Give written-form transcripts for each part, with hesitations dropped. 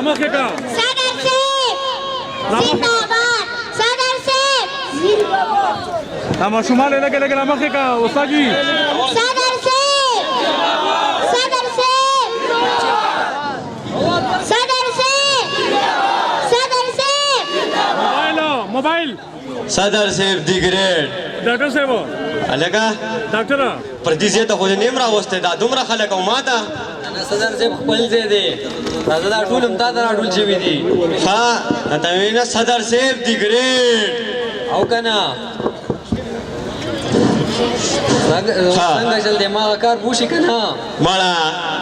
مخې کا صدر صاحب زنده‌باد صدر صاحب دا ماشومان یې لږې لږې را مخې کا استاد جي صدر صاحب صدر صاحب صدر صاحب صدر صاحب موبایل صدر صاحب دی ګریډ ډاکټر صاحب الګا ډاکټر پر دې ځای ته خو نیم راوسته دا دومره خلک او ماته صدر صاحب خپل ځای دی راځه دا ټول هم تا ته راټول شوي دي ها ته وینا صدر صاحب دی ګریډ او که نه څنګه چل دی ما کار پوښي که نه مړه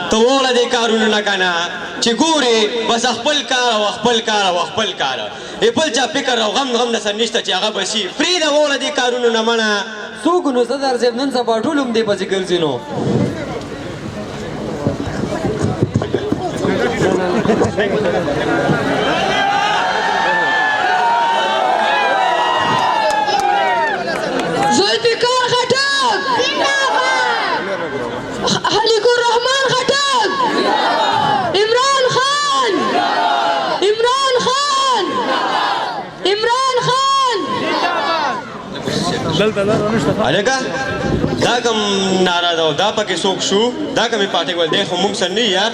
ته وړه دې کارونه نه که نه چې ګورې بس خپل کار او خپل کار او خپل کار بل چا فکر او غم درسره نشته چې هغه به شي پرېږده وړه دې کارونه نه مړه څوک نو صدر صاحب نن سبا ټول هم دې پسې ګرځي نو ذوالفقار خټک خلیق الرحمن خټک عمران خان عمران خان عمران خان دلته لاره نشته الګا دا کوم ناراضه او دا پکې څوک شو دا کومې پارټۍ ول دی خو موږ سره نه یار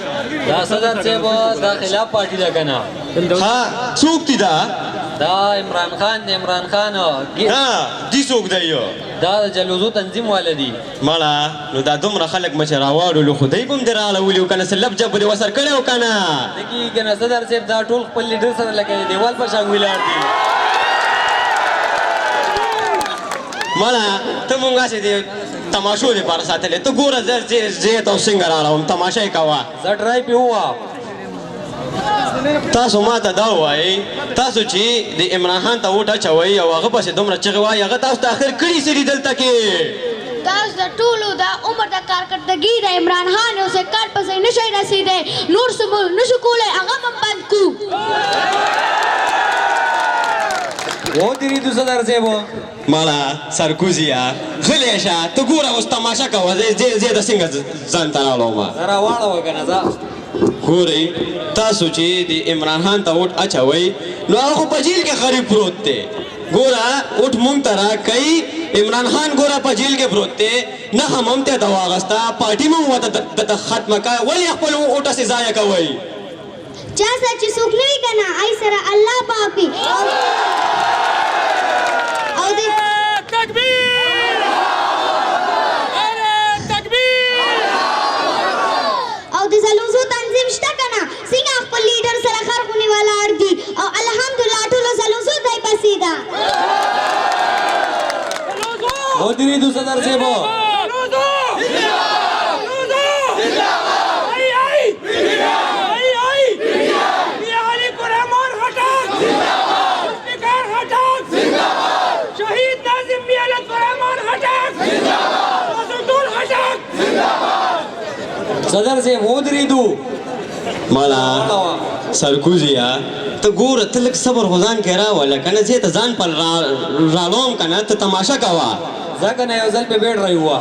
دا صدر صاحب دا خلاف پارټي ده که نه ها څوک دي دا دا عمران خان دی عمران خان ها دي څوک دی یو دا د جلوزو تنظیم والا دي مړه نو دا دومره خلک مچ راواړلو خو دی به هم دې راغلولي و که نه څه لب جب دې وسر کړی و که نه دګي که نه صدر صاحب دا ټول خپل لیډر سره لکه دیوال په شان ولاړ دي مړه ته مونږ هسې دې تماشو دپاره ساتلی ته ګوره زه ځای ته او څنګه راغلم تماشه یې کوه زه ټرای پې ووه تاسو ما ته دا ووایئ تاسو چې د عمران خان ته ووټ اچوئ او هغه پسې دومره چغې وایي هغه تاسو ته اخر کړي څه دي دلته کې تاسو د ټولو د عمر د کارکردګي د عمران خان یو سکال پسې نشئ رسېدی نور څه مو نشو کولی هغه هم بند کړو ودرېدو صدر صاحب مړه سرکوزیه غلی شه ته ګوره اوس تماشه کوه زه د څنګه ځان ته راوړم زه راواړوه که نه ځه ګورئ تاسو چې د عمران خان ته ووټ اچوئ نو هغه خو په جیل کې غریب پروت دی ګوره ووټ مونږ ته راکوئ عمران خان ګوره په جیل کې پروت دی نښه مو هم ته واغسته پارټي مو ورته ختمه کړه ولې خپل ووټ هسې ضایع کوئ چا سره چې څوک نه وي که نه ای سره الله پاک وي او د زلوزو تنظیم شته که نه څنګه خپل لیډر سره خرغونې ولاړ دي او الحمدلله ټولو زلوزو دی پسې ده ودرېدو صدر صاحب صدر صاحب ودرېدو مړه سرکوزیه ته ګوره ته لږ صبر خو ځان کې راوله که نه ځای ته ځان پر راړوم که نه ته تماشه کوه ځکه نه یو ځل پې بیډ رایوه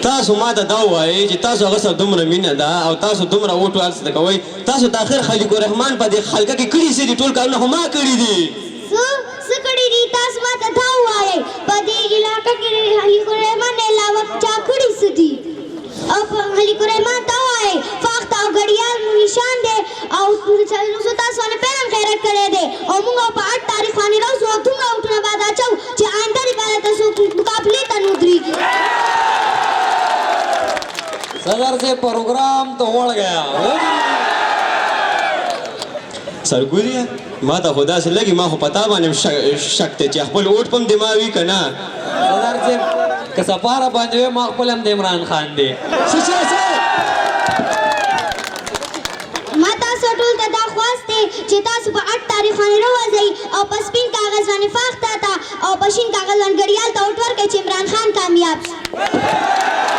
تاسو ما ته دا ووایئ چې تاسو هغه سره دومره مینه ده او تاسو دومره ووټ ورسره کوئ تاسو د اخر خلیق الرحمن په دې خلقه کې کړي څه دي ټول کارونه خو ما کړي دي څه کړي دي تاسو ما ته دا ووایئ په دې علاقه کې خلیق الرحمن نه علاوه چا کړي څه دي او خلیق الرحمن ته ووایئ فخت او ګډیال مو نشان دی او تاسو باندې پهلم خیرات کړی دی او موږ په 8 تاریخ باندې راوځو او دومره ووټونه باید اچو چې آینده لپاره تاسو مقابلې ته نه ودرېږي صدر صاحب پروګرام ته وړ گیا سرکوزیه ما ته خو داسې لګي ما خو په تا باندې شک دی چې خپل ووټ په هم دې ما وي که نه صدر صاحب که سپاره باندې وی ما خپل هم د عمران خان دی ما تاسو ټول ته دا خواست دی چې تاسو په 8 تاریخ باندې راوځئ او په سپین کاغذ باندې فاخته ته او په شین کاغذ باندې ګډیال ته ووټ ورکړئ چې عمران خان کامیاب شي